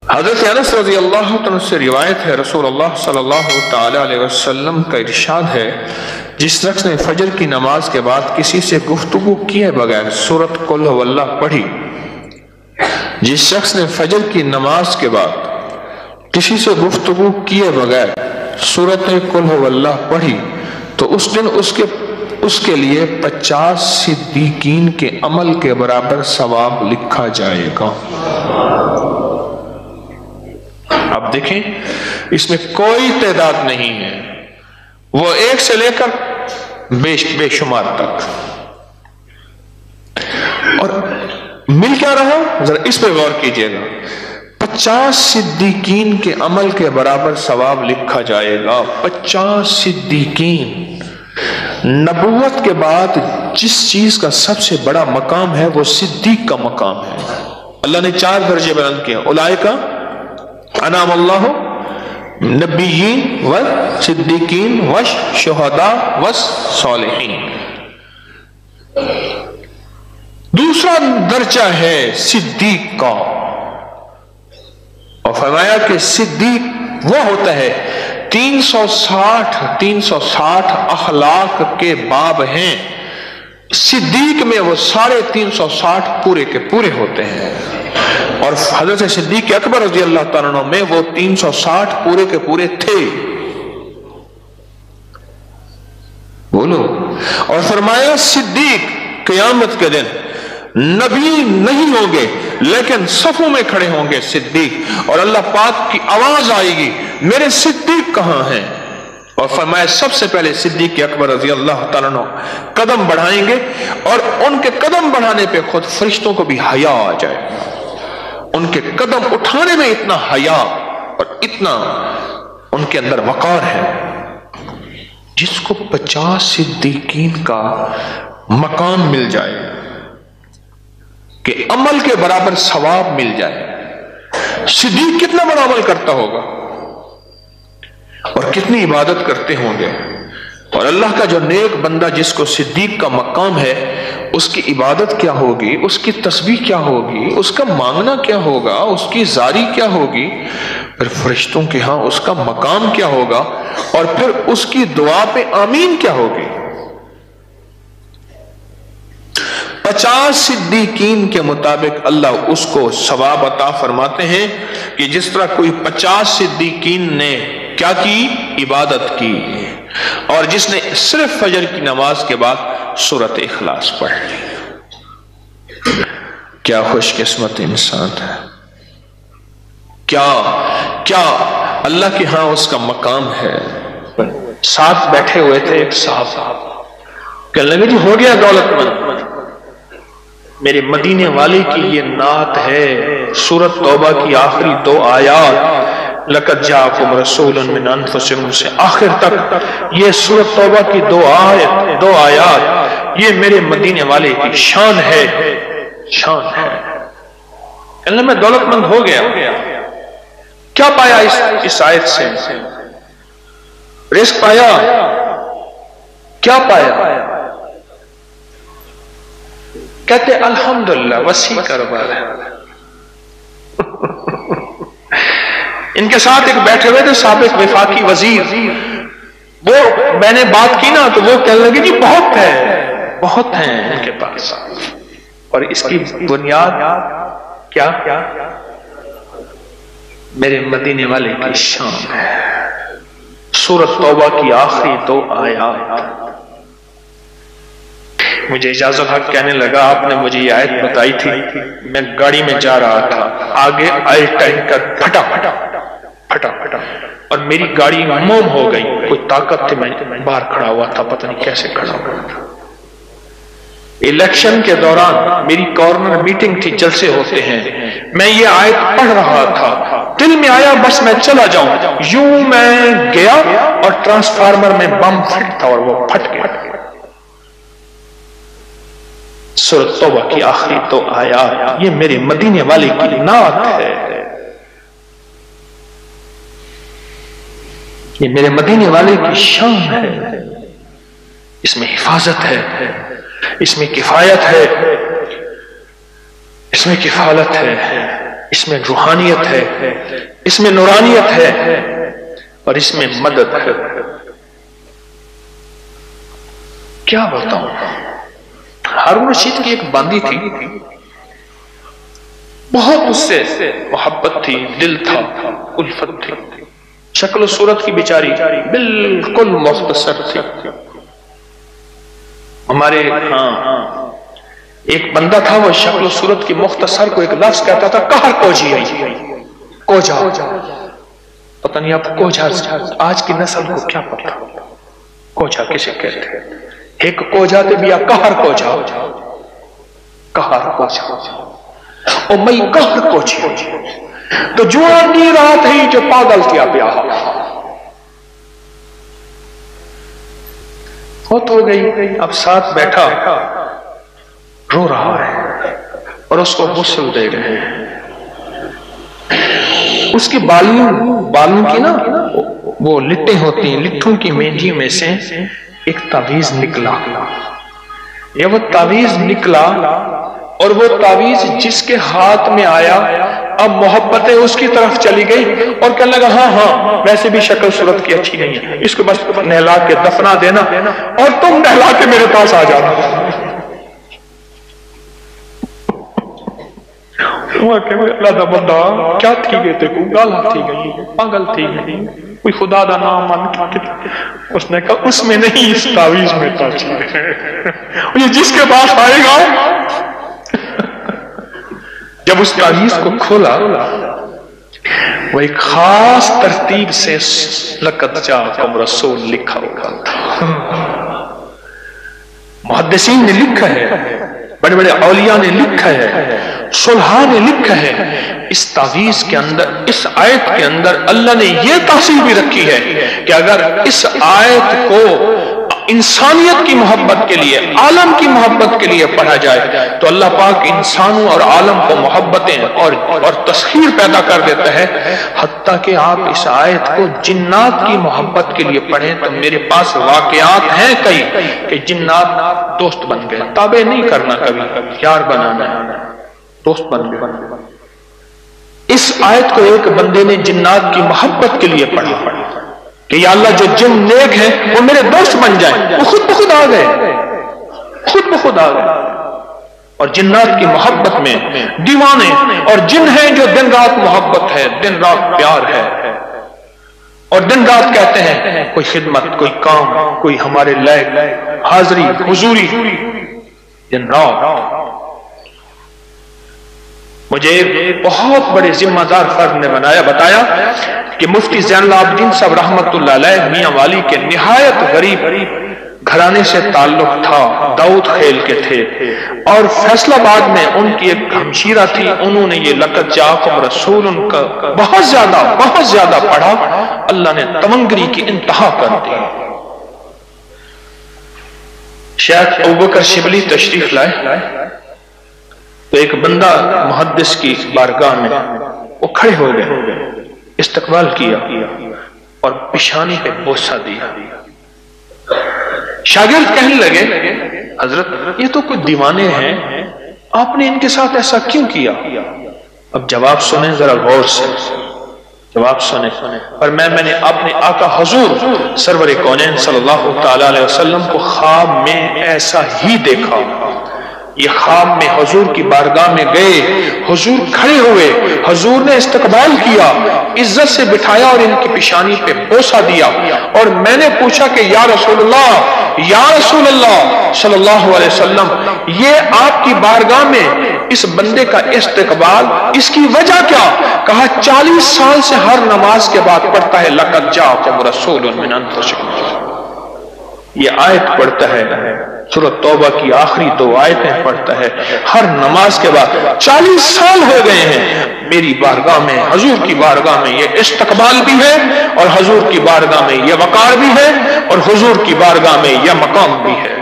حضرت انس رضی اللہ عنہ سے روایت ہے، رسول اللہ صلی اللہ تعالی علیہ وسلم کا ارشاد ہے، جس شخص نے فجر کی نماز کے بعد کسی سے گفتگو کیے بغیر سورۃ قل هو اللہ پڑھی، جس شخص نے فجر کی نماز کے بعد کسی سے گفتگو کیے بغیر سورۃ قل هو اللہ پڑھی تو اس دن اس کے لیے 50 صدیقین کے عمل کے برابر ثواب لکھا جائے گا۔ اب دیکھیں، اس میں کوئی تعداد نہیں ہے، وہ ایک سے لے کر بے شمار تک، اور مل کیا رہا ذرا اس پہ غور کیجئے گا، 50 صدیقین کے عمل کے برابر ثواب لکھا جائے گا۔ 50 صدیقین، نبوت کے بعد جس چیز کا سب سے بڑا مقام ہے وہ صدیق کا مقام ہے۔ اللہ نے 4 درجے بیان کیے، اولئک انعم اللہ نبیین والصدیقین والشہداء والصالحین۔ دوسرا درجہ ہے صدیق کا، اور فرمایا کہ صدیق وہ ہوتا ہے 360 اخلاق کے باب ہیں، صدیق میں وہ سارے 360 پورے کے پورے ہوتے ہیں، اور حضرت صدیق اکبر رضی اللہ تعالیٰ عنہ میں وہ 360 پورے کے پورے تھے۔ بولو، اور فرمایا صدیق قیامت کے دن نبی نہیں ہوں گے لیکن صفوں میں کھڑے ہوں گے صدیق، اور اللہ پاک کی آواز آئے گی میرے صدیق کہاں ہیں؟ اور فرمایا سب سے پہلے صدیق اکبر رضی اللہ تعالیٰ عنہ قدم بڑھائیں گے، اور ان کے قدم بڑھانے پہ خود فرشتوں کو بھی حیا آ جائے، ان کے قدم اٹھانے میں اتنا حیا اور اتنا ان کے اندر وقار ہے۔ جس کو 50 صدیقین کا مقام مل جائے کہ عمل کے برابر ثواب مل جائے، صدیق کتنا بڑا عمل کرتا ہوگا اور کتنی عبادت کرتے ہوں گے، اور اللہ کا جو نیک بندہ جس کو صدیق کا مقام ہے اس کی عبادت کیا ہوگی، اس کی تسبیح کیا ہوگی، اس کا مانگنا کیا ہوگا، اس کی زاری کیا ہوگی، پھر فرشتوں کے ہاں اس کا مقام کیا ہوگا، اور پھر اس کی دعا پہ آمین کیا ہوگی۔ 50 صدیقین کے مطابق اللہ اس کو ثواب عطا فرماتے ہیں کہ جس طرح کوئی 50 صدیقین نے کیا کی، عبادت کی، اور جس نے صرف فجر کی نماز کے بعد سورۃ اخلاص پڑھ لی۔ کیا خوش قسمت انسان ہے، کیا اللہ کے ہاں اس کا مقام ہے۔ ساتھ بیٹھے ہوئے تھے ایک صاحب، کہنے لگے جی ہو گیا دولت مند، میرے مدینے والے کی یہ نعت ہے، سورۃ توبہ کی آخری 2 آیات، لَقَدْ جَاءَكُمْ رَسُولٌ مِّنْ أَنفُسِكُمْ سے آخر تک یہ سورۃ توبہ کی 2 آیات، یہ میرے مدینے والے کی شان ہے، شان ہے۔ کہنے میں دولت مند ہو گیا، کیا پایا اس آیت سے؟ رزق پایا، کیا پایا؟ کہتے الحمدللہ وسیع کاروبار ہے۔ ان کے ساتھ ایک بیٹھے ہوئے تھے سابق وفاقی وزیر، وہ میں نے بات کی نا تو وہ کہنے لگے جی بہت ہیں ان کے پاس، اور اس کی بنیاد کیا؟ میرے مدینے والے کی شان ہے۔ سورۃ توبہ کی آخری 2 آیات۔ مجھے اجازت حق کہنے لگا آپ نے مجھے یہ آیت بتائی تھی، میں گاڑی میں جا رہا تھا، آگے آئل ٹینکر پھٹا اور میری گاڑی موم ہو گئی، کوئی طاقت تھی، میں باہر کھڑا ہوا تھا، پتہ نہیں کیسے کھڑا ہوا تھا۔ الیکشن کے دوران میری کارنر میٹنگ تھی، جلسے ہوتے ہیں، میں یہ آیت پڑھ رہا تھا، دل میں آیا بس میں چلا جاؤں، یوں میں گیا اور ٹرانسفارمر میں بم پھٹ تھا اور وہ پھٹ گیا۔ سورۃ توبہ کی آخری 2 آیات، یہ میرے مدینے والے کی نعت ہے، یہ میرے مدینے والے کی شان ہے۔ اس میں حفاظت ہے، اس میں کفایت ہے، اس میں کفالت ہے۔ اس میں روحانیت ہے، اس میں نورانیت ہے، اور اس میں مدد ہے۔ کیا بتاؤں، ہارون رشید کی ایک باندی تھی، بہت اس سے محبت تھی، دل تھا، الفت تھی، شکل و صورت کی بیچاری بالکل مختصر تھی۔ ہمارے ایک بندہ تھا، وہ شکل و صورت کی مختصر کو ایک لفظ کہتا تھا، کہر کوجی ہے، کوجا۔ پتہ نہیں آپ کوجا آج کی نسل کو کیا پتا کوجا کسے کہتے ہیں؟ ایک کوجا تے بیا کہر کوجا، کہر کوجا، او مئی کہر کوجی تو جوانی رات ہی جو پاگل کیا پیا بہت ہو گئی۔ اب ساتھ بیٹھا رو رہا ہے اور اس کو غسل دے رہے ہیں۔ اس کے بالوں کی نا وہ لٹیں ہوتی ہیں، لٹھوں کی مینجی میں سے ایک تعویذ نکلا، یا وہ تعویذ نکلا اور وہ تعویذ جس کے ہاتھ میں آیا اب محبتیں اس کی طرف چلی گئی اور کہنے لگا ہاں ویسے بھی شکل صورت کی اچھی نہیں ہے، اس کو بس نہلا کے دفنا دینا اور تم نہلا کے میرے پاس آ جانا۔ اللہ دا بندہ کیا تھی گئے تھے، کوئی گالا تھی گئی، پاگل تھی گئی، کوئی خدا دا نام من کے، اس نے کہا اس میں نہیں، اس تعویذ میں تھا، یہ جس کے پاس آئے گا۔ جب اس تعویذ کو کھولا وہ ایک خاص ترتیب سے لقد جاءکم رسول لکھا ہوا تھا۔ محدثین نے لکھا ہے، بڑے بڑے اولیاء نے لکھا ہے، صلحاء نے لکھا ہے، اس تعویذ کے اندر، اس آیت کے اندر اللہ نے یہ تاثیر بھی رکھی ہے کہ اگر اس آیت کو انسانیت کی محبت کے لیے، عالم کی محبت کے لیے پڑھا جائے تو اللہ پاک انسانوں اور عالم کو محبتیں اور تسخیر پیدا کر دیتا ہے۔ حتیٰ کہ آپ اس آیت کو جنات کی محبت کے لیے پڑھیں تو میرے پاس واقعات ہیں کئی کہ جنات دوست بن گئے، تابع نہیں کرنا، کبھی یار بنانا ہے، دوست بن گئے۔ اس آیت کو ایک بندے نے جنات کی محبت کے لیے پڑھا کہ یا اللہ جو جن نیک ہیں وہ میرے دوست بن جائیں، وہ خود بخود آ گئے، خود بخود آ گئے۔ اور جنات کی محبت میں دیوانے اور جن ہیں جو دن رات محبت ہے، دن رات پیار ہے، اور دن رات کہتے ہیں کوئی خدمت، کوئی کام، کوئی ہمارے لائق حاضری حضوری، دن رات۔ مجھے ایک بہت بڑے ذمہ دار فرد نے بتایا کہ مفتی زین العابدین صاحب رحمت اللہ علیہ میاں والی کے نہایت غریب گھرانے سے تعلق تھا، داؤد خیل کے تھے، اور فیصل آباد میں ان کی ایک ہمشیرہ تھی، انہوں نے یہ لقد جاءکم رسول ان کا بہت زیادہ پڑھا، اللہ نے تمنگری کی انتہا کر دی۔ شیخ ابوبکر شبلی تشریف لائے تو ایک بندہ محدث کی بارگاہ میں وہ کھڑے ہو گئے، استقبال کیا اور پیشانی پہ بوسہ دیا۔ شاگرد کہنے لگے حضرت یہ تو کوئی دیوانے ہیں، آپ نے ان کے ساتھ ایسا کیوں کیا؟ اب جواب سنیں ذرا غور سے، جواب سنیں۔ اور میں نے اپنے آقا حضور سرور کونین صلی اللہ تعالی علیہ وسلم کو خواب میں ایسا ہی دیکھا۔ یہ خواب میں حضور کی بارگاہ میں گئے، حضور کھڑے ہوئے، حضور نے استقبال کیا، عزت سے بٹھایا اور ان کی پیشانی پہ بوسہ دیا، اور میں نے پوچھا کہ یا رسول اللہ صلی اللہ علیہ وسلم، یہ آپ کی بارگاہ میں اس بندے کا استقبال، اس کی وجہ کیا؟ کہا 40 سال سے ہر نماز کے بعد پڑھتا ہے لقد جاءکم رسول من انفسکم، یہ آیت پڑھتا ہے، سورۃ توبہ کی آخری 2 آیتیں پڑھتا ہے ہر نماز کے بعد۔ 40 سال ہو گئے ہیں میری بارگاہ میں، حضور کی بارگاہ میں یہ استقبال بھی ہے، اور حضور کی بارگاہ میں یہ وقار بھی ہے، اور حضور کی بارگاہ میں یہ مقام بھی ہے۔